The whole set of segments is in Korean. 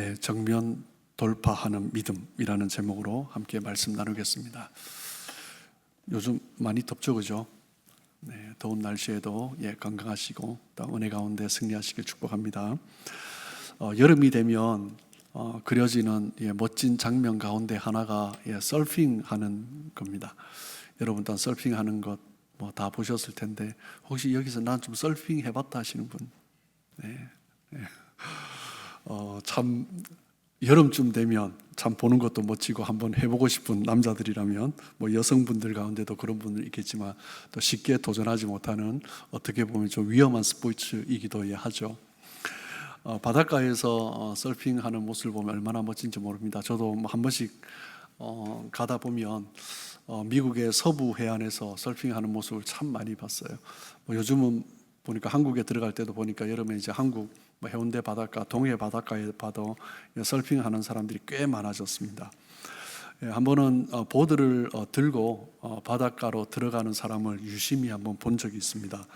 네, 정면 돌파하는 믿음이라는 제목으로 함께 말씀 나누겠습니다. 요즘 많이 덥죠, 그죠? 네, 더운 날씨에도 건강하시고 또 은혜 가운데 승리하시길 축복합니다. 여름이 되면 그려지는 멋진 장면 가운데 하나가 서핑하는 겁니다. 여러분 다 서핑하는 것 뭐 다 보셨을 텐데 혹시 여기서 난 좀 서핑 해봤다 하시는 분? 네. 참 여름쯤 되면 참 보는 것도 멋지고 한번 해보고 싶은 남자들이라면 뭐 여성분들 가운데도 그런 분들 있겠지만 또 쉽게 도전하지 못하는 어떻게 보면 좀 위험한 스포츠이기도 하죠. 바닷가에서 서핑하는 모습을 보면 얼마나 멋진지 모릅니다. 저도 한 번씩 가다 보면 미국의 서부 해안에서 서핑하는 모습을 참 많이 봤어요. 요즘은 보니까 한국에 들어갈 때도 보니까 여름에 이제 한국 해운대 바닷가, 동해 바닷가에 봐도 서핑하는 사람들이 꽤 많아졌습니다. 한 번은 보드를 들고 바닷가로 들어가는 사람을 유심히 한번 본 적이 있습니다.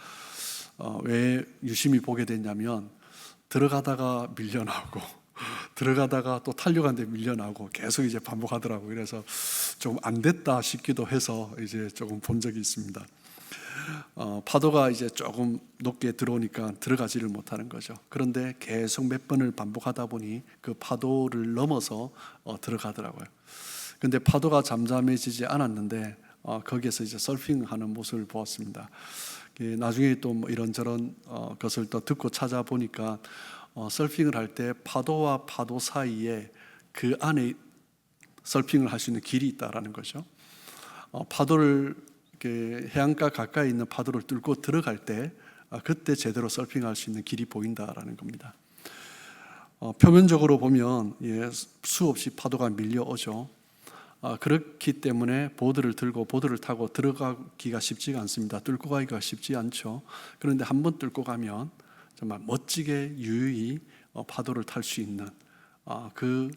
왜 유심히 보게 됐냐면 들어가다가 밀려나오고 들어가다가 또 타려가는데 밀려나오고 계속 이제 반복하더라고요. 그래서 좀 안 됐다 싶기도 해서 이제 조금 본 적이 있습니다. 파도가 이제 조금 높게 들어오니까 들어가지를 못하는 거죠. 그런데 계속 몇 번을 반복하다 보니 그 파도를 넘어서 들어가더라고요. 근데 파도가 잠잠해지지 않았는데 거기에서 이제 서핑하는 모습을 보았습니다. 나중에 또 뭐 이런저런 것을 또 듣고 찾아보니까 서핑을 할 때 파도와 파도 사이에 그 안에 서핑을 할 수 있는 길이 있다라는 거죠. 파도를 해안가 가까이 있는 파도를 뚫고 들어갈 때 그때 제대로 서핑할 수 있는 길이 보인다라는 겁니다. 표면적으로 보면 수없이 파도가 밀려오죠. 그렇기 때문에 보드를 들고 보드를 타고 들어가기가 쉽지가 않습니다. 뚫고 가기가 쉽지 않죠. 그런데 한번 뚫고 가면 정말 멋지게 유유히 파도를 탈 수 있는 그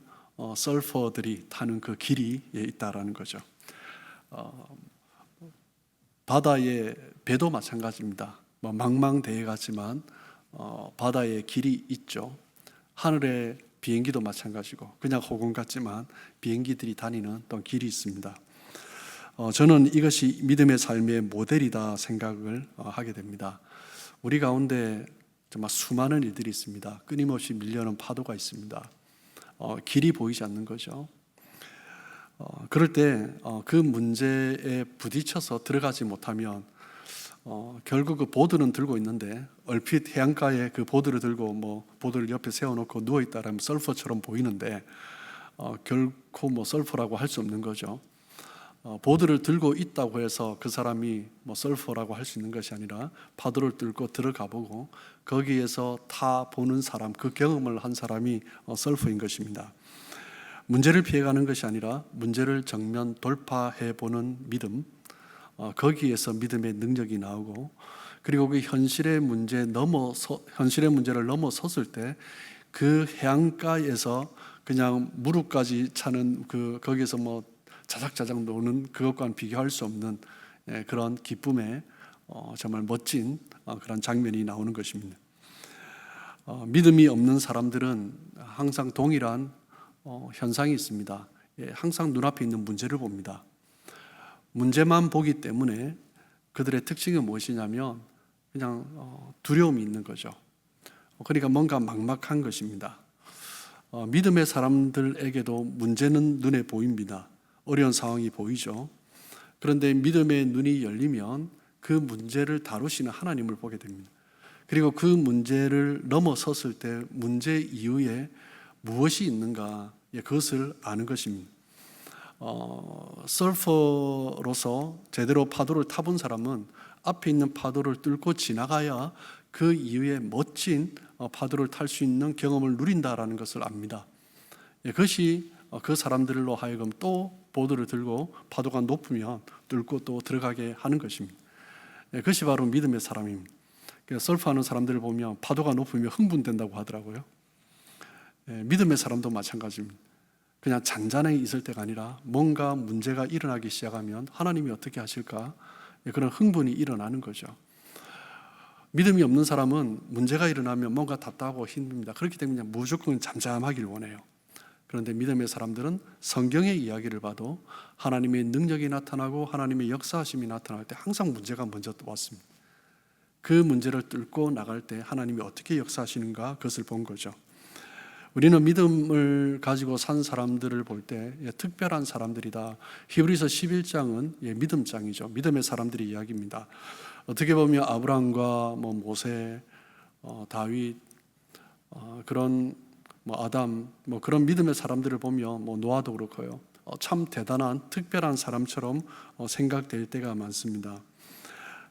서퍼들이 타는 그 길이 있다라는 거죠. 바다의 배도 마찬가지입니다. 망망대해 같지만 바다에 길이 있죠. 하늘의 비행기도 마찬가지고 그냥 호공 같지만 비행기들이 다니는 또 길이 있습니다. 저는 이것이 믿음의 삶의 모델이다 생각을 하게 됩니다. 우리 가운데 정말 수많은 일들이 있습니다. 끊임없이 밀려오는 파도가 있습니다. 길이 보이지 않는 거죠. 그럴 때 그 문제에 부딪혀서 들어가지 못하면 결국 그 보드는 들고 있는데 얼핏 해안가에 그 보드를 들고 뭐 보드를 옆에 세워놓고 누워있다라면 서퍼처럼 보이는데 결코 뭐 서퍼라고 할 수 없는 거죠. 보드를 들고 있다고 해서 그 사람이 뭐 서퍼라고 할 수 있는 것이 아니라 파도를 뚫고 들어가 보고 거기에서 타 보는 사람, 그 경험을 한 사람이 서퍼인 것입니다. 문제를 피해가는 것이 아니라 문제를 정면 돌파해 보는 믿음, 거기에서 믿음의 능력이 나오고 그리고 그 현실의 문제를 넘어섰을 때 그 해안가에서 그냥 무릎까지 차는 거기에서 뭐 자작자작 노는 그것과는 비교할 수 없는 그런 기쁨의 정말 멋진 그런 장면이 나오는 것입니다. 믿음이 없는 사람들은 항상 동일한 현상이 있습니다. 항상 눈앞에 있는 문제를 봅니다. 문제만 보기 때문에 그들의 특징이 무엇이냐면 그냥 두려움이 있는 거죠. 그러니까 뭔가 막막한 것입니다. 믿음의 사람들에게도 문제는 눈에 보입니다. 어려운 상황이 보이죠. 그런데 믿음의 눈이 열리면 그 문제를 다루시는 하나님을 보게 됩니다. 그리고 그 문제를 넘어섰을 때 문제 이후에 무엇이 있는가 그것을 아는 것입니다. 서퍼로서 제대로 파도를 타본 사람은 앞에 있는 파도를 뚫고 지나가야 그 이후에 멋진 파도를 탈 수 있는 경험을 누린다라는 것을 압니다. 그것이 그 사람들로 하여금 또 보드를 들고 파도가 높으면 뚫고 또 들어가게 하는 것입니다. 그것이 바로 믿음의 사람입니다. 서퍼하는 사람들을 보면 파도가 높으면 흥분된다고 하더라고요. 믿음의 사람도 마찬가지입니다. 그냥 잔잔하게 있을 때가 아니라 뭔가 문제가 일어나기 시작하면 하나님이 어떻게 하실까? 그런 흥분이 일어나는 거죠. 믿음이 없는 사람은 문제가 일어나면 뭔가 답답하고 힘듭니다. 그렇기 때문에 무조건 잠잠하길 원해요. 그런데 믿음의 사람들은 성경의 이야기를 봐도 하나님의 능력이 나타나고 하나님의 역사하심이 나타날 때 항상 문제가 먼저 왔습니다. 그 문제를 뚫고 나갈 때 하나님이 어떻게 역사하시는가 그것을 본 거죠. 우리는 믿음을 가지고 산 사람들을 볼 때 특별한 사람들이다. 히브리서 11장은 믿음장이죠. 믿음의 사람들의 이야기입니다. 어떻게 보면 아브라함과 모세, 다윗, 그런 아담, 그런 믿음의 사람들을 보면 노아도 그렇고요. 참 대단한 특별한 사람처럼 생각될 때가 많습니다.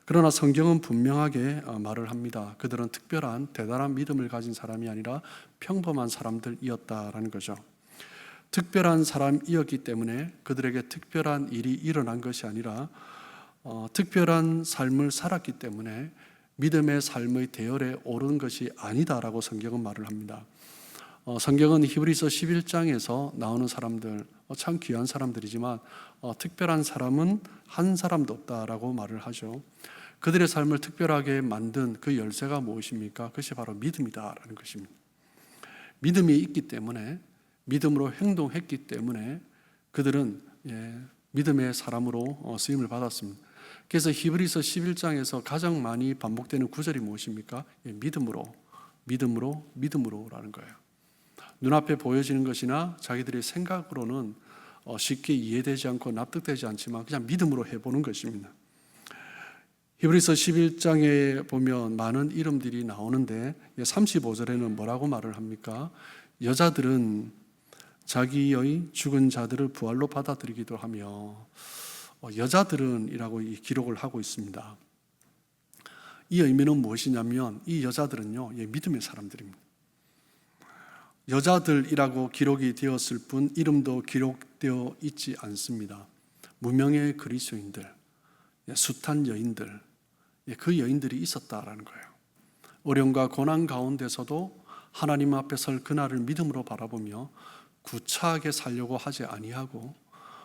그러나 성경은 분명하게 말을 합니다. 그들은 특별한 대단한 믿음을 가진 사람이 아니라 평범한 사람들이었다라는 거죠. 특별한 사람이었기 때문에 그들에게 특별한 일이 일어난 것이 아니라 특별한 삶을 살았기 때문에 믿음의 삶의 대열에 오른 것이 아니다라고 성경은 말을 합니다. 성경은 히브리서 11장에서 나오는 사람들 참 귀한 사람들이지만 특별한 사람은 한 사람도 없다라고 말을 하죠. 그들의 삶을 특별하게 만든 그 열쇠가 무엇입니까? 그것이 바로 믿음이다라는 것입니다. 믿음이 있기 때문에, 믿음으로 행동했기 때문에 그들은 믿음의 사람으로 쓰임을 받았습니다. 그래서 히브리서 11장에서 가장 많이 반복되는 구절이 무엇입니까? 믿음으로, 믿음으로, 믿음으로라는 거예요. 눈앞에 보여지는 것이나 자기들의 생각으로는 쉽게 이해되지 않고 납득되지 않지만 그냥 믿음으로 해보는 것입니다. 히브리서 11장에 보면 많은 이름들이 나오는데 35절에는 뭐라고 말을 합니까? 여자들은 자기의 죽은 자들을 부활로 받아들이기도 하며 여자들은 이라고 기록을 하고 있습니다. 이 의미는 무엇이냐면 이 여자들은요 믿음의 사람들입니다. 여자들이라고 기록이 되었을 뿐 이름도 기록되어 있지 않습니다. 무명의 그리스도인들, 숱한 여인들, 그 여인들이 있었다라는 거예요. 어려움과 고난 가운데서도 하나님 앞에 설 그날을 믿음으로 바라보며 구차하게 살려고 하지 아니하고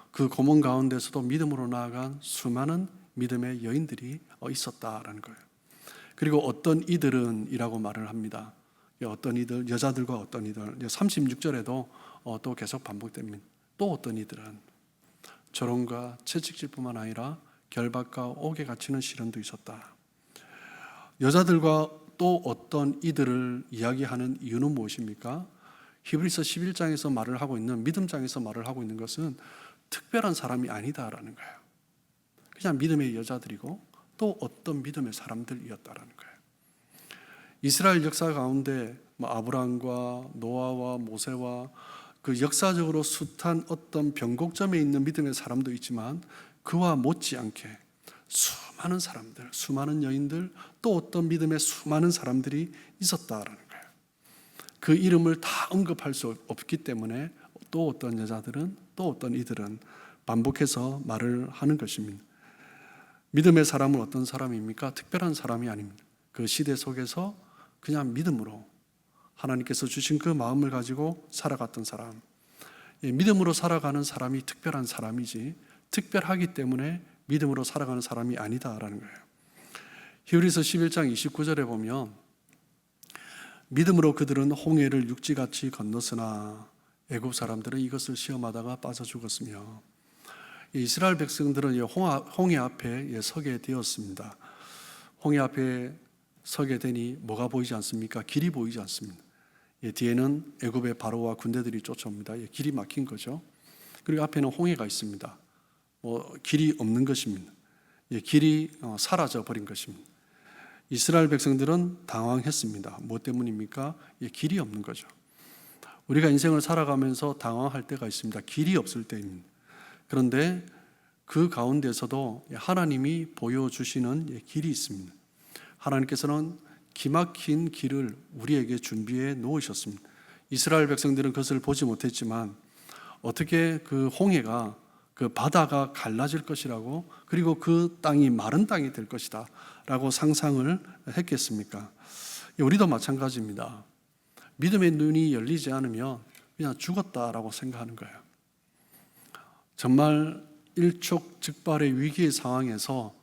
그 고문 가운데서도 믿음으로 나아간 수많은 믿음의 여인들이 있었다라는 거예요. 그리고 어떤 이들은 이라고 말을 합니다. 어떤 이들, 여자들과 어떤 이들, 36절에도 또 계속 반복됩니다. 또 어떤 이들은 조롱과 채찍질뿐만 아니라 결박과 옥에 갇히는 시련도 있었다. 여자들과 또 어떤 이들을 이야기하는 이유는 무엇입니까? 히브리서 11장에서 말을 하고 있는, 믿음장에서 말을 하고 있는 것은 특별한 사람이 아니다라는 거예요. 그냥 믿음의 여자들이고 또 어떤 믿음의 사람들이었다라는 거예요. 이스라엘 역사 가운데 아브라함과 노아와 모세와 그 역사적으로 숱한 어떤 변곡점에 있는 믿음의 사람도 있지만 그와 못지않게 수많은 사람들, 수많은 여인들, 또 어떤 믿음의 수많은 사람들이 있었다라는 거예요. 그 이름을 다 언급할 수 없기 때문에 또 어떤 여자들은, 또 어떤 이들은 반복해서 말을 하는 것입니다. 믿음의 사람은 어떤 사람입니까? 특별한 사람이 아닙니다. 그 시대 속에서 그냥 믿음으로 하나님께서 주신 그 마음을 가지고 살아갔던 사람, 믿음으로 살아가는 사람이 특별한 사람이지 특별하기 때문에 믿음으로 살아가는 사람이 아니다라는 거예요. 히브리서 11장 29절에 보면 믿음으로 그들은 홍해를 육지같이 건넜으나 애굽 사람들은 이것을 시험하다가 빠져 죽었으며, 이스라엘 백성들은 홍해 앞에 서게 되었습니다. 홍해 앞에 서게 되니 뭐가 보이지 않습니까? 길이 보이지 않습니다. 뒤에는 애굽의 바로와 군대들이 쫓아옵니다. 길이 막힌 거죠. 그리고 앞에는 홍해가 있습니다. 길이 없는 것입니다. 길이 사라져 버린 것입니다. 이스라엘 백성들은 당황했습니다. 뭐 때문입니까? 길이 없는 거죠. 우리가 인생을 살아가면서 당황할 때가 있습니다. 길이 없을 때입니다. 그런데 그 가운데서도 하나님이 보여주시는 길이 있습니다. 하나님께서는 기막힌 길을 우리에게 준비해 놓으셨습니다. 이스라엘 백성들은 그것을 보지 못했지만 어떻게 그 홍해가, 그 바다가 갈라질 것이라고, 그리고 그 땅이 마른 땅이 될 것이다 라고 상상을 했겠습니까? 우리도 마찬가지입니다. 믿음의 눈이 열리지 않으면 그냥 죽었다라고 생각하는 거예요. 정말 일촉즉발의 위기의 상황에서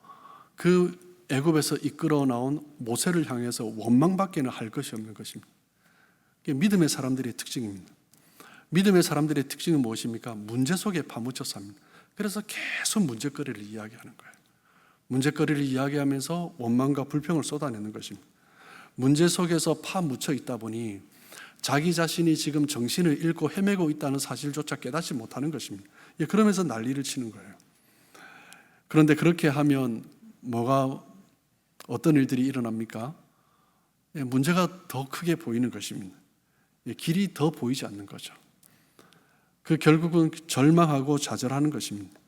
그 애굽에서 이끌어 나온 모세를 향해서 원망밖에는 할 것이 없는 것입니다. 이게 믿음의 사람들의 특징입니다. 믿음의 사람들의 특징은 무엇입니까? 문제 속에 파묻혀 삽니다. 그래서 계속 문제거리를 이야기하는 거예요. 문제거리를 이야기하면서 원망과 불평을 쏟아내는 것입니다. 문제 속에서 파묻혀 있다 보니 자기 자신이 지금 정신을 잃고 헤매고 있다는 사실조차 깨닫지 못하는 것입니다. 그러면서 난리를 치는 거예요. 그런데 그렇게 하면 어떤 일들이 일어납니까? 문제가 더 크게 보이는 것입니다. 길이 더 보이지 않는 거죠. 결국은 절망하고 좌절하는 것입니다.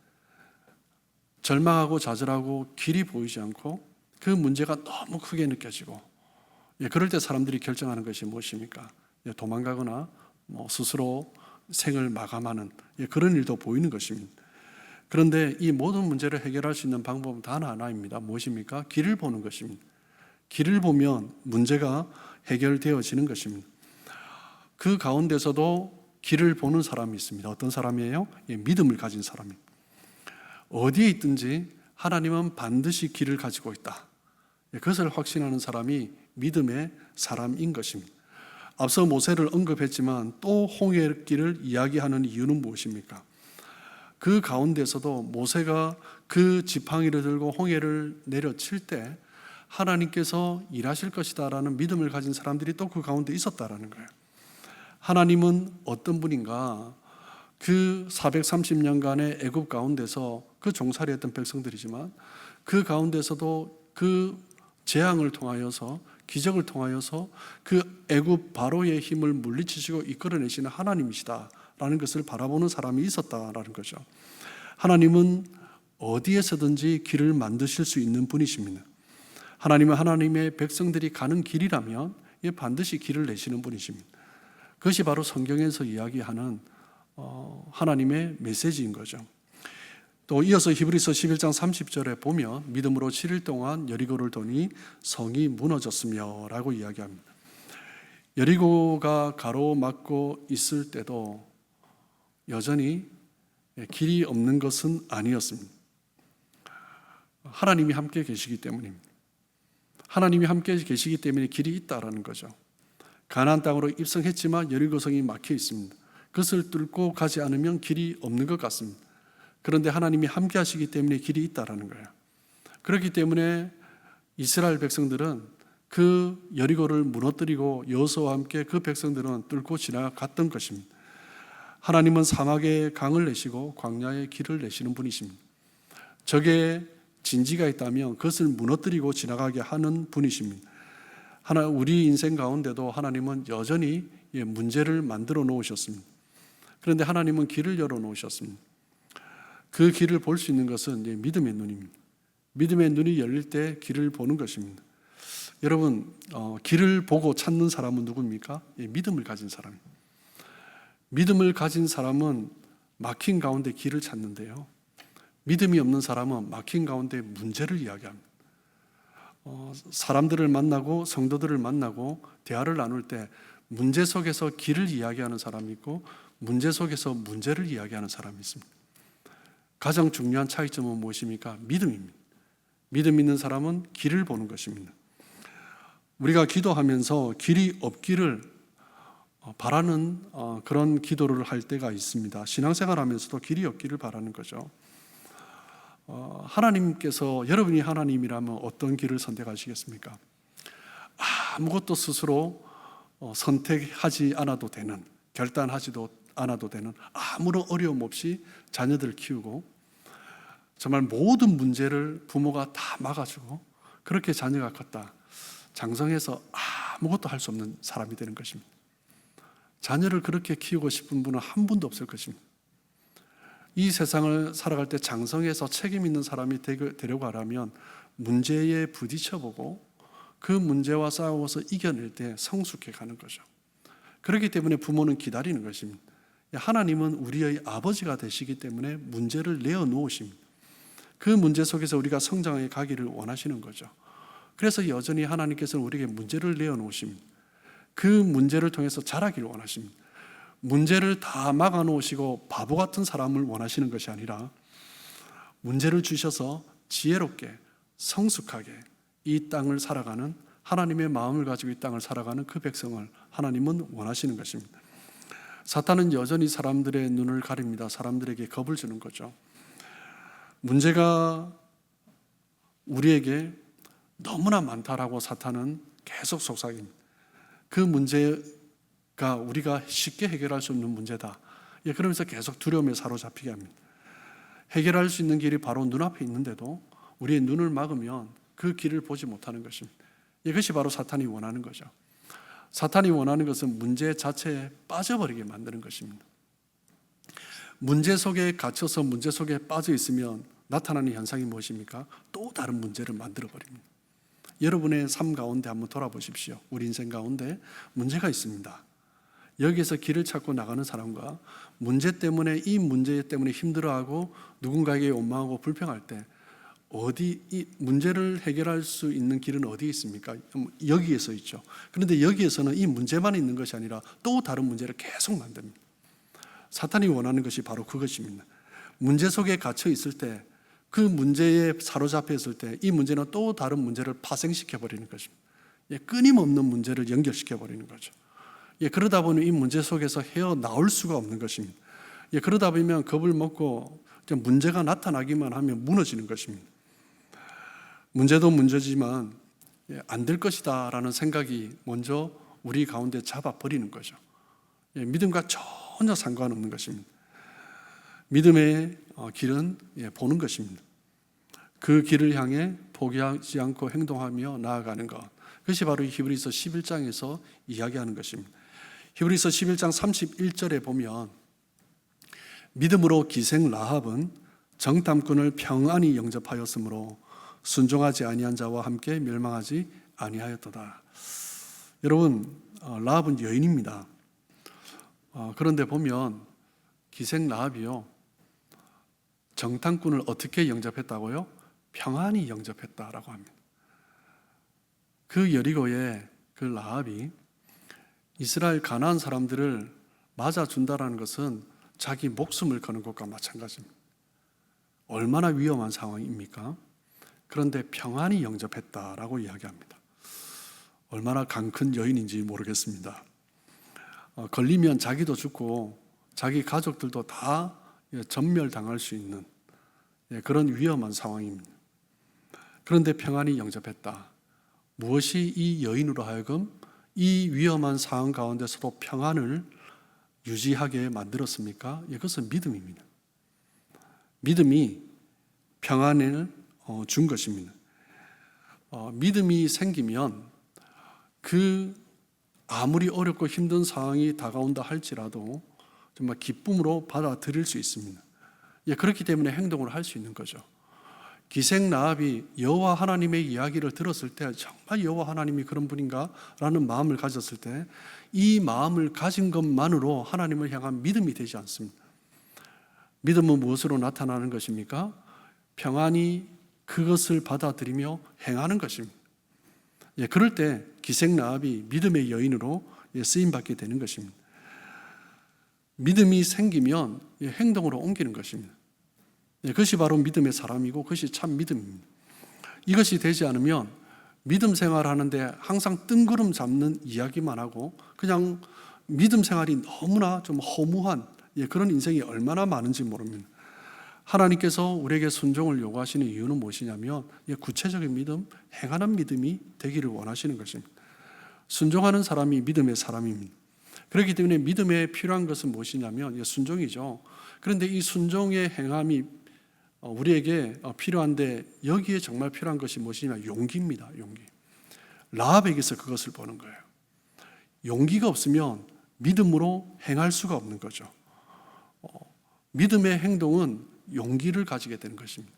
절망하고 좌절하고 길이 보이지 않고 그 문제가 너무 크게 느껴지고, 그럴 때 사람들이 결정하는 것이 무엇입니까? 도망가거나 스스로 생을 마감하는 그런 일도 보이는 것입니다. 그런데 이 모든 문제를 해결할 수 있는 방법은 단 하나입니다. 무엇입니까? 길을 보는 것입니다. 길을 보면 문제가 해결되어지는 것입니다. 그 가운데서도 길을 보는 사람이 있습니다. 어떤 사람이에요? 믿음을 가진 사람입니다. 어디에 있든지 하나님은 반드시 길을 가지고 있다. 그것을 확신하는 사람이 믿음의 사람인 것입니다. 앞서 모세를 언급했지만 또 홍해길을 이야기하는 이유는 무엇입니까? 그 가운데서도 모세가 그 지팡이를 들고 홍해를 내려칠 때 하나님께서 일하실 것이다 라는 믿음을 가진 사람들이 또 그 가운데 있었다라는 거예요. 하나님은 어떤 분인가? 그 430년간의 애굽 가운데서 그 종살이했던 백성들이지만 그 가운데서도 그 재앙을 통하여서, 기적을 통하여서 그 애굽 바로의 힘을 물리치시고 이끌어내시는 하나님이시다라는 것을 바라보는 사람이 있었다라는 거죠. 하나님은 어디에서든지 길을 만드실 수 있는 분이십니다. 하나님은 하나님의 백성들이 가는 길이라면 반드시 길을 내시는 분이십니다. 그것이 바로 성경에서 이야기하는 하나님의 메시지인 거죠. 또 이어서 히브리서 11장 30절에 보면 믿음으로 7일 동안 여리고를 도니 성이 무너졌으며 라고 이야기합니다. 여리고가 가로막고 있을 때도 여전히 길이 없는 것은 아니었습니다. 하나님이 함께 계시기 때문입니다. 하나님이 함께 계시기 때문에 길이 있다라는 거죠. 가나안 땅으로 입성했지만 여리고성이 막혀 있습니다. 그것을 뚫고 가지 않으면 길이 없는 것 같습니다. 그런데 하나님이 함께 하시기 때문에 길이 있다라는 거예요. 그렇기 때문에 이스라엘 백성들은 그 여리고를 무너뜨리고 여호수아와 함께 그 백성들은 뚫고 지나갔던 것입니다. 하나님은 사막에 강을 내시고 광야에 길을 내시는 분이십니다. 적에 진지가 있다면 그것을 무너뜨리고 지나가게 하는 분이십니다. 우리 인생 가운데도 하나님은 여전히 문제를 만들어 놓으셨습니다. 그런데 하나님은 길을 열어 놓으셨습니다. 그 길을 볼 수 있는 것은 믿음의 눈입니다. 믿음의 눈이 열릴 때 길을 보는 것입니다. 여러분, 길을 보고 찾는 사람은 누굽니까? 믿음을 가진 사람입니다. 믿음을 가진 사람은 막힌 가운데 길을 찾는데요, 믿음이 없는 사람은 막힌 가운데 문제를 이야기합니다. 사람들을 만나고 성도들을 만나고 대화를 나눌 때 문제 속에서 길을 이야기하는 사람이 있고 문제 속에서 문제를 이야기하는 사람이 있습니다. 가장 중요한 차이점은 무엇입니까? 믿음입니다. 믿음 있는 사람은 길을 보는 것입니다. 우리가 기도하면서 길이 없기를 바라는 그런 기도를 할 때가 있습니다. 신앙생활하면서도 길이 없기를 바라는 거죠. 하나님께서, 여러분이 하나님이라면 어떤 길을 선택하시겠습니까? 아무것도 스스로 선택하지 않아도 되는, 결단하지도 않아도 되는, 아무런 어려움 없이 자녀들을 키우고 정말 모든 문제를 부모가 다 막아주고 그렇게 자녀가 컸다. 장성해서 아무것도 할 수 없는 사람이 되는 것입니다. 자녀를 그렇게 키우고 싶은 분은 한 분도 없을 것입니다. 이 세상을 살아갈 때 장성해서 책임 있는 사람이 되려고 하려면 문제에 부딪혀보고 그 문제와 싸워서 이겨낼 때 성숙해 가는 거죠. 그렇기 때문에 부모는 기다리는 것입니다. 하나님은 우리의 아버지가 되시기 때문에 문제를 내어놓으십니다. 그 문제 속에서 우리가 성장해 가기를 원하시는 거죠. 그래서 여전히 하나님께서는 우리에게 문제를 내어놓으십니다. 그 문제를 통해서 자라기를 원하십니다. 문제를 다 막아놓으시고 바보 같은 사람을 원하시는 것이 아니라 문제를 주셔서 지혜롭게, 성숙하게, 이 땅을 살아가는, 하나님의 마음을 가지고 이 땅을 살아가는 그 백성을 하나님은 원하시는 것입니다. 사탄은 여전히 사람들의 눈을 가립니다. 사람들에게 겁을 주는 거죠. 문제가 우리에게 너무나 많다라고 사탄은 계속 속삭입니다. 그 문제가 우리가 쉽게 해결할 수 없는 문제다. 그러면서 계속 두려움에 사로잡히게 합니다. 해결할 수 있는 길이 바로 눈앞에 있는데도 우리의 눈을 막으면 그 길을 보지 못하는 것입니다. 이것이 바로 사탄이 원하는 거죠. 사탄이 원하는 것은 문제 자체에 빠져버리게 만드는 것입니다. 문제 속에 갇혀서 문제 속에 빠져 있으면 나타나는 현상이 무엇입니까? 또 다른 문제를 만들어 버립니다. 여러분의 삶 가운데 한번 돌아보십시오. 우리 인생 가운데 문제가 있습니다. 여기에서 길을 찾고 나가는 사람과 문제 때문에, 이 문제 때문에 힘들어하고 누군가에게 원망하고 불평할 때 어디, 이 문제를 해결할 수 있는 길은 어디에 있습니까? 여기에서 있죠. 그런데 여기에서는 이 문제만 있는 것이 아니라 또 다른 문제를 계속 만듭니다. 사탄이 원하는 것이 바로 그것입니다. 문제 속에 갇혀 있을 때, 그 문제에 사로잡혀 있을 때 이 문제는 또 다른 문제를 파생시켜 버리는 것입니다. 끊임없는 문제를 연결시켜 버리는 거죠. 그러다 보니 이 문제 속에서 헤어나올 수가 없는 것입니다. 그러다 보면 겁을 먹고 문제가 나타나기만 하면 무너지는 것입니다. 문제도 문제지만 안 될 것이다 라는 생각이 먼저 우리 가운데 잡아버리는 거죠. 믿음과 전혀 상관없는 것입니다. 믿음의 길은 보는 것입니다. 그 길을 향해 포기하지 않고 행동하며 나아가는 것, 그것이 바로 히브리서 11장에서 이야기하는 것입니다. 히브리서 11장 31절에 보면 믿음으로 기생 라합은 정탐꾼을 평안히 영접하였으므로 순종하지 아니한 자와 함께 멸망하지 아니하였도다. 여러분, 라합은 여인입니다. 그런데 보면 기생 라합이요, 정탐꾼을 어떻게 영접했다고요? 평안히 영접했다라고 합니다. 그 여리고의 그 라합이 이스라엘 가나안 사람들을 맞아준다라는 것은 자기 목숨을 거는 것과 마찬가지입니다. 얼마나 위험한 상황입니까? 그런데 평안히 영접했다라고 이야기합니다. 얼마나 강큰 여인인지 모르겠습니다. 걸리면 자기도 죽고 자기 가족들도 다 전멸당할 수 있는 그런 위험한 상황입니다. 그런데 평안히 영접했다. 무엇이 이 여인으로 하여금 이 위험한 상황 가운데서도 평안을 유지하게 만들었습니까? 이것은 믿음입니다. 믿음이 평안을 준 것입니다. 믿음이 생기면 그 아무리 어렵고 힘든 상황이 다가온다 할지라도 정말 기쁨으로 받아들일 수 있습니다. 그렇기 때문에 행동을 할 수 있는 거죠. 기생 라합이 여호와 하나님의 이야기를 들었을 때 정말 여호와 하나님이 그런 분인가? 라는 마음을 가졌을 때 이 마음을 가진 것만으로 하나님을 향한 믿음이 되지 않습니다. 믿음은 무엇으로 나타나는 것입니까? 평안히 그것을 받아들이며 행하는 것입니다. 그럴 때 기생 라합이 믿음의 여인으로 쓰임받게 되는 것입니다. 믿음이 생기면 행동으로 옮기는 것입니다. 그것이 바로 믿음의 사람이고 그것이 참 믿음입니다. 이것이 되지 않으면 믿음 생활하는데 항상 뜬구름 잡는 이야기만 하고 그냥 믿음 생활이 너무나 좀 허무한 그런 인생이 얼마나 많은지 모릅니다. 하나님께서 우리에게 순종을 요구하시는 이유는 무엇이냐면 구체적인 믿음, 행하는 믿음이 되기를 원하시는 것입니다. 순종하는 사람이 믿음의 사람입니다. 그렇기 때문에 믿음에 필요한 것은 무엇이냐면 순종이죠. 그런데 이 순종의 행함이 우리에게 필요한데 여기에 정말 필요한 것이 무엇이냐면 용기입니다. 용기. 라합에게서 그것을 보는 거예요. 용기가 없으면 믿음으로 행할 수가 없는 거죠. 믿음의 행동은 용기를 가지게 되는 것입니다.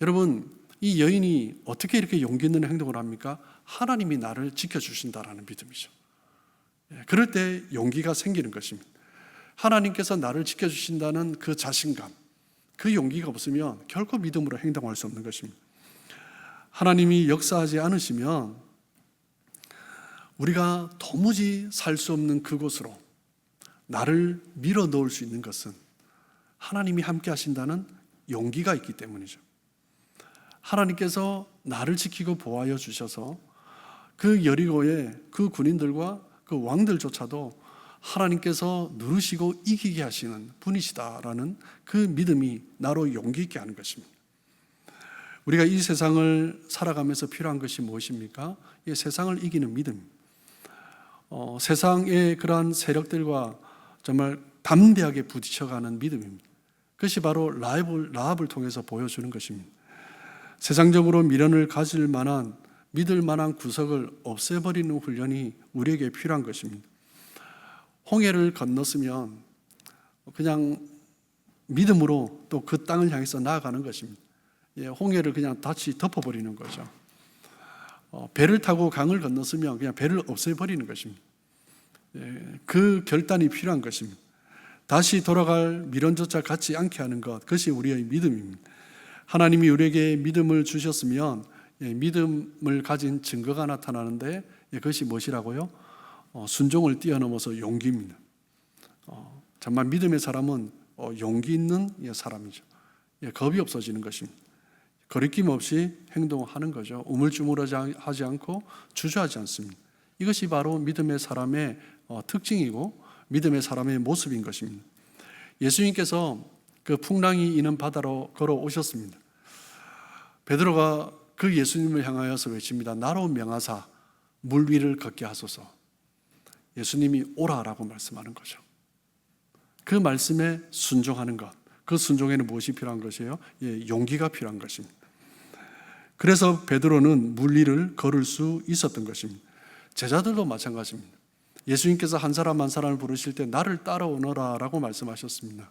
여러분, 이 여인이 어떻게 이렇게 용기 있는 행동을 합니까? 하나님이 나를 지켜주신다라는 믿음이죠. 그럴 때 용기가 생기는 것입니다. 하나님께서 나를 지켜주신다는 그 자신감, 그 용기가 없으면 결코 믿음으로 행동할 수 없는 것입니다. 하나님이 역사하지 않으시면 우리가 도무지 살 수 없는 그곳으로 나를 밀어 넣을 수 있는 것은 하나님이 함께 하신다는 용기가 있기 때문이죠. 하나님께서 나를 지키고 보호하여 주셔서 그 여리고의 그 군인들과 그 왕들조차도 하나님께서 누르시고 이기게 하시는 분이시다라는 그 믿음이 나로 용기 있게 하는 것입니다. 우리가 이 세상을 살아가면서 필요한 것이 무엇입니까? 이 세상을 이기는 믿음. 세상의 그러한 세력들과 정말 담대하게 부딪혀가는 믿음입니다. 그것이 바로 라합을 통해서 보여주는 것입니다. 세상적으로 미련을 가질 만한 믿을 만한 구석을 없애버리는 훈련이 우리에게 필요한 것입니다. 홍해를 건넜으면 그냥 믿음으로 또 그 땅을 향해서 나아가는 것입니다. 홍해를 그냥 다시 덮어버리는 거죠. 배를 타고 강을 건넜으면 그냥 배를 없애버리는 것입니다. 그 결단이 필요한 것입니다. 다시 돌아갈 미련조차 갖지 않게 하는 것, 그것이 우리의 믿음입니다. 하나님이 우리에게 믿음을 주셨으면 믿음을 가진 증거가 나타나는데 그것이 무엇이라고요? 순종을 뛰어넘어서 용기입니다. 정말 믿음의 사람은 용기 있는 사람이죠. 겁이 없어지는 것입니다. 거리낌 없이 행동하는 거죠. 우물쭈물하지 않고 주저하지 않습니다. 이것이 바로 믿음의 사람의 특징이고 믿음의 사람의 모습인 것입니다. 예수님께서 그 풍랑이 있는 바다로 걸어오셨습니다. 베드로가 그 예수님을 향하여서 외칩니다. 나로 명하사 물 위를 걷게 하소서. 예수님이 오라라고 말씀하는 거죠. 그 말씀에 순종하는 것, 그 순종에는 무엇이 필요한 것이에요? 용기가 필요한 것입니다. 그래서 베드로는 물 위를 걸을 수 있었던 것입니다. 제자들도 마찬가지입니다. 예수님께서 한 사람 한 사람을 부르실 때 나를 따라오너라 라고 말씀하셨습니다.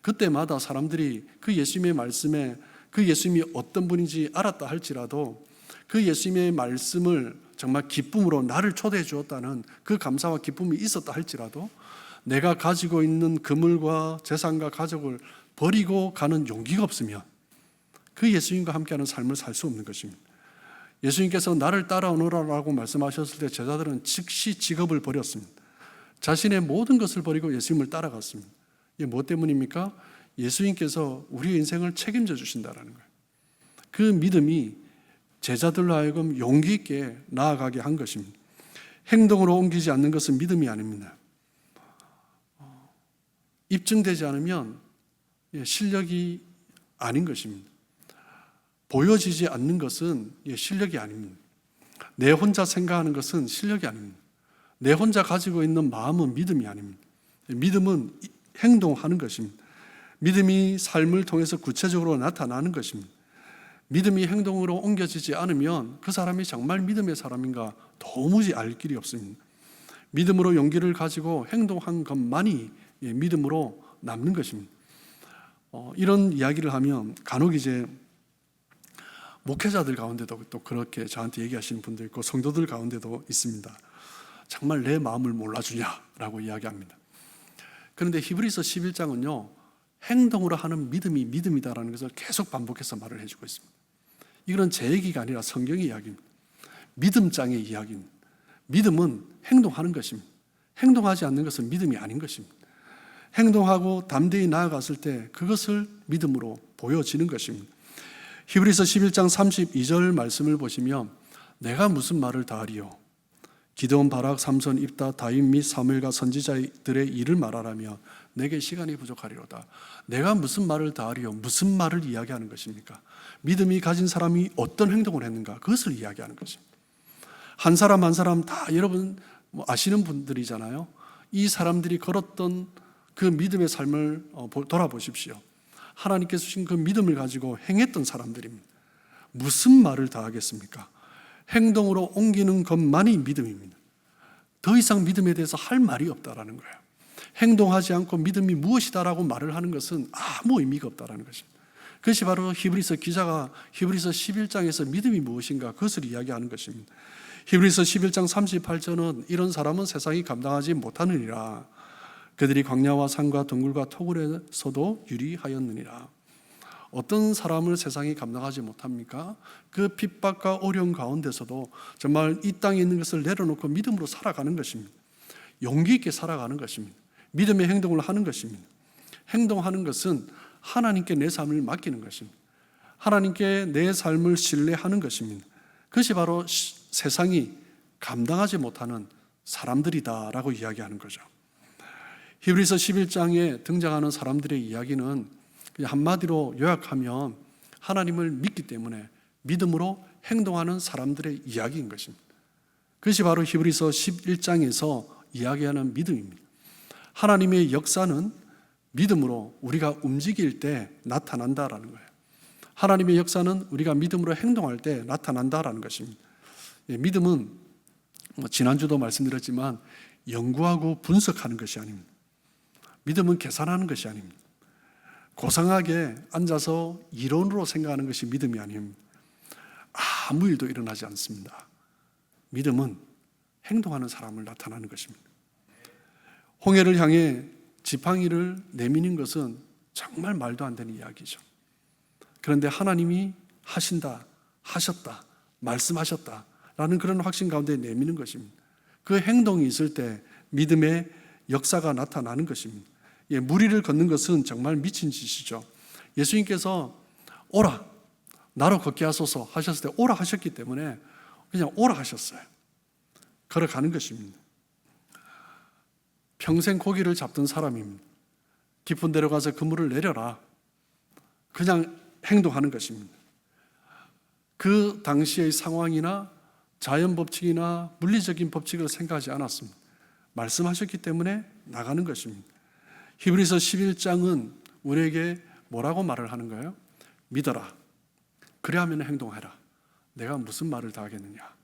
그때마다 사람들이 그 예수님의 말씀에 그 예수님이 어떤 분인지 알았다 할지라도 그 예수님의 말씀을 정말 기쁨으로 나를 초대해 주었다는 그 감사와 기쁨이 있었다 할지라도 내가 가지고 있는 그물과 재산과 가족을 버리고 가는 용기가 없으면 그 예수님과 함께하는 삶을 살 수 없는 것입니다. 예수님께서 나를 따라오너라라고 말씀하셨을 때 제자들은 즉시 직업을 버렸습니다. 자신의 모든 것을 버리고 예수님을 따라갔습니다. 이게 무엇 때문입니까? 예수님께서 우리의 인생을 책임져 주신다는 거예요. 그 믿음이 제자들로 하여금 용기 있게 나아가게 한 것입니다. 행동으로 옮기지 않는 것은 믿음이 아닙니다. 입증되지 않으면 실력이 아닌 것입니다. 보여지지 않는 것은 실력이 아닙니다. 내 혼자 생각하는 것은 실력이 아닙니다. 내 혼자 가지고 있는 마음은 믿음이 아닙니다. 믿음은 행동하는 것입니다. 믿음이 삶을 통해서 구체적으로 나타나는 것입니다. 믿음이 행동으로 옮겨지지 않으면 그 사람이 정말 믿음의 사람인가 도무지 알 길이 없습니다. 믿음으로 용기를 가지고 행동한 것만이 믿음으로 남는 것입니다. 이런 이야기를 하면 간혹 이제 목회자들 가운데도 또 그렇게 저한테 얘기하시는 분도 있고 성도들 가운데도 있습니다. 정말 내 마음을 몰라주냐라고 이야기합니다. 그런데 히브리서 11장은요 행동으로 하는 믿음이 믿음이다라는 것을 계속 반복해서 말을 해주고 있습니다. 이건 제 얘기가 아니라 성경의 이야기입니다. 믿음장의 이야기입니다. 믿음은 행동하는 것입니다. 행동하지 않는 것은 믿음이 아닌 것입니다. 행동하고 담대히 나아갔을 때 그것을 믿음으로 보여지는 것입니다. 히브리서 11장 32절 말씀을 보시면 내가 무슨 말을 다하리요? 기드온, 바락, 삼손, 입다, 다윗 및 사무엘과 선지자들의 일을 말하라며 내게 시간이 부족하리로다. 내가 무슨 말을 다하리요? 무슨 말을 이야기하는 것입니까? 믿음이 가진 사람이 어떤 행동을 했는가? 그것을 이야기하는 것입니다. 한 사람 한 사람 다 여러분 아시는 분들이잖아요. 이 사람들이 걸었던 그 믿음의 삶을 돌아보십시오. 하나님께서 주신 그 믿음을 가지고 행했던 사람들입니다. 무슨 말을 다 하겠습니까? 행동으로 옮기는 것만이 믿음입니다. 더 이상 믿음에 대해서 할 말이 없다라는 거예요. 행동하지 않고 믿음이 무엇이다라고 말을 하는 것은 아무 의미가 없다라는 것입니다. 그것이 바로 히브리서 기자가 히브리서 11장에서 믿음이 무엇인가 그것을 이야기하는 것입니다. 히브리서 11장 38절은 이런 사람은 세상이 감당하지 못하느니라. 그들이 광야와 산과 동굴과 토굴에서도 유리하였느니라. 어떤 사람을 세상이 감당하지 못합니까? 그 핍박과 어려움 가운데서도 정말 이 땅에 있는 것을 내려놓고 믿음으로 살아가는 것입니다. 용기 있게 살아가는 것입니다. 믿음의 행동을 하는 것입니다. 행동하는 것은 하나님께 내 삶을 맡기는 것입니다. 하나님께 내 삶을 신뢰하는 것입니다. 그것이 바로 세상이 감당하지 못하는 사람들이다라고 이야기하는 거죠. 히브리서 11장에 등장하는 사람들의 이야기는 그냥 한마디로 요약하면 하나님을 믿기 때문에 믿음으로 행동하는 사람들의 이야기인 것입니다. 그것이 바로 히브리서 11장에서 이야기하는 믿음입니다. 하나님의 역사는 믿음으로 우리가 움직일 때 나타난다라는 거예요. 하나님의 역사는 우리가 믿음으로 행동할 때 나타난다라는 것입니다. 믿음은 지난주도 말씀드렸지만 연구하고 분석하는 것이 아닙니다. 믿음은 계산하는 것이 아닙니다. 고상하게 앉아서 이론으로 생각하는 것이 믿음이 아닙니다. 아무 일도 일어나지 않습니다. 믿음은 행동하는 사람을 나타나는 것입니다. 홍해를 향해 지팡이를 내미는 것은 정말 말도 안 되는 이야기죠. 그런데 하나님이 하신다, 하셨다, 말씀하셨다라는 그런 확신 가운데 내미는 것입니다. 그 행동이 있을 때 믿음의 역사가 나타나는 것입니다. 무리를 걷는 것은 정말 미친 짓이죠. 예수님께서 오라, 나로 걷게 하소서 하셨을 때 오라 하셨기 때문에 그냥 오라 하셨어요. 걸어가는 것입니다. 평생 고기를 잡던 사람입니다. 깊은 데로 가서 그물을 내려라. 그냥 행동하는 것입니다. 그 당시의 상황이나 자연 법칙이나 물리적인 법칙을 생각하지 않았습니다. 말씀하셨기 때문에 나가는 것입니다. 히브리서 11장은 우리에게 뭐라고 말을 하는 거예요? 믿어라. 그래야만 행동해라. 내가 무슨 말을 다 하겠느냐.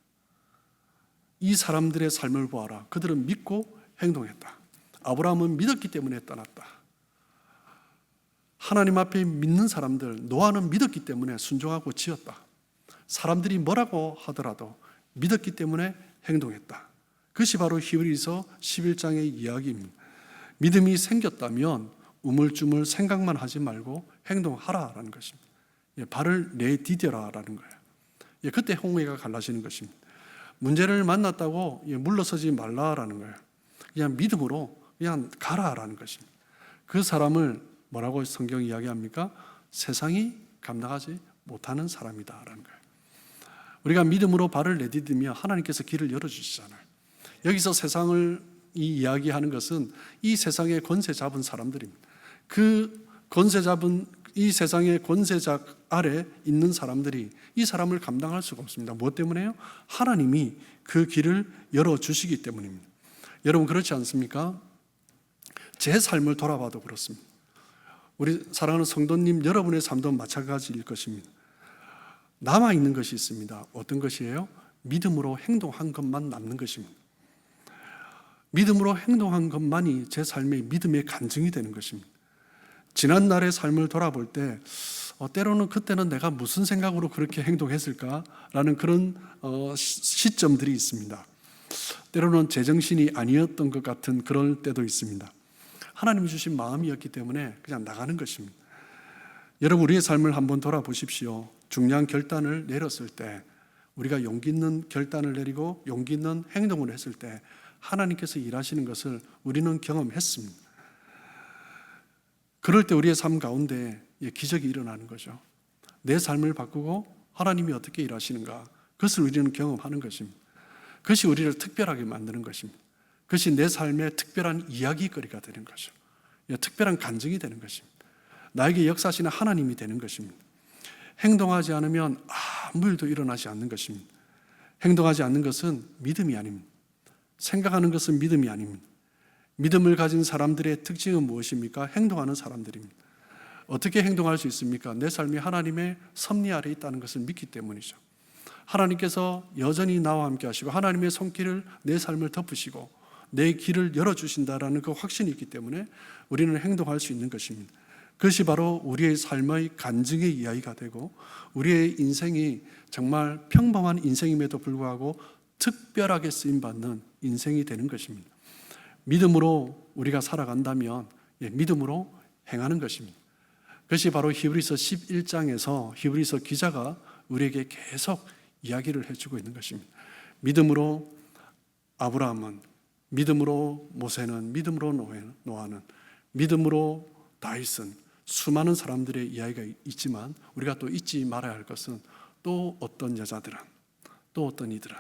이 사람들의 삶을 보아라. 그들은 믿고 행동했다. 아브라함은 믿었기 때문에 떠났다. 하나님 앞에 믿는 사람들, 노아는 믿었기 때문에 순종하고 지었다. 사람들이 뭐라고 하더라도 믿었기 때문에 행동했다. 그것이 바로 히브리서 11장의 이야기입니다. 믿음이 생겼다면 우물쭈물 생각만 하지 말고 행동하라라는 것입니다. 발을 내디뎌라라는 거예요. 그때 홍해가 갈라지는 것입니다. 문제를 만났다고 물러서지 말라라는 거예요. 그냥 믿음으로 그냥 가라라는 것입니다. 그 사람을 뭐라고 성경이 이야기합니까? 세상이 감당하지 못하는 사람이다라는 거예요. 우리가 믿음으로 발을 내디디면 하나님께서 길을 열어주시잖아요. 여기서 세상을 이야기하는 것은 이 세상의 권세 잡은 사람들입니다. 그 권세 잡은 이 세상의 권세작 아래 있는 사람들이 이 사람을 감당할 수가 없습니다. 무엇 때문에요? 하나님이 그 길을 열어주시기 때문입니다. 여러분 그렇지 않습니까? 제 삶을 돌아봐도 그렇습니다. 우리 사랑하는 성도님 여러분의 삶도 마찬가지일 것입니다. 남아있는 것이 있습니다. 어떤 것이에요? 믿음으로 행동한 것만 남는 것입니다. 믿음으로 행동한 것만이 제 삶의 믿음의 간증이 되는 것입니다. 지난날의 삶을 돌아볼 때 때로는 그때는 내가 무슨 생각으로 그렇게 행동했을까라는 그런 시점들이 있습니다. 때로는 제정신이 아니었던 것 같은 그럴 때도 있습니다. 하나님이 주신 마음이었기 때문에 그냥 나가는 것입니다. 여러분 우리의 삶을 한번 돌아보십시오. 중요한 결단을 내렸을 때 우리가 용기 있는 결단을 내리고 용기 있는 행동을 했을 때 하나님께서 일하시는 것을 우리는 경험했습니다. 그럴 때 우리의 삶 가운데 기적이 일어나는 거죠. 내 삶을 바꾸고 하나님이 어떻게 일하시는가 그것을 우리는 경험하는 것입니다. 그것이 우리를 특별하게 만드는 것입니다. 그것이 내 삶의 특별한 이야기거리가 되는 거죠. 특별한 간증이 되는 것입니다. 나에게 역사하시는 하나님이 되는 것입니다. 행동하지 않으면 아무 일도 일어나지 않는 것입니다. 행동하지 않는 것은 믿음이 아닙니다. 생각하는 것은 믿음이 아닙니다. 믿음을 가진 사람들의 특징은 무엇입니까? 행동하는 사람들입니다. 어떻게 행동할 수 있습니까? 내 삶이 하나님의 섭리 아래 있다는 것을 믿기 때문이죠. 하나님께서 여전히 나와 함께 하시고 하나님의 손길을 내 삶을 덮으시고 내 길을 열어주신다라는 그 확신이 있기 때문에 우리는 행동할 수 있는 것입니다. 그것이 바로 우리의 삶의 간증의 이야기가 되고 우리의 인생이 정말 평범한 인생임에도 불구하고 특별하게 쓰임받는 인생이 되는 것입니다. 믿음으로 우리가 살아간다면 믿음으로 행하는 것입니다. 그것이 바로 히브리서 11장에서 히브리서 기자가 우리에게 계속 이야기를 해주고 있는 것입니다. 믿음으로 아브라함은, 믿음으로 모세는, 믿음으로 노아는, 믿음으로 다윗은 수많은 사람들의 이야기가 있지만 우리가 또 잊지 말아야 할 것은 또 어떤 여자들은, 또 어떤 이들은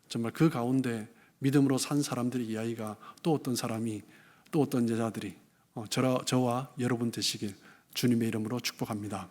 정말 그 가운데 믿음으로 산 사람들의 이야기가 또 어떤 사람이, 또 어떤 여자들이 저와 여러분 되시길 주님의 이름으로 축복합니다.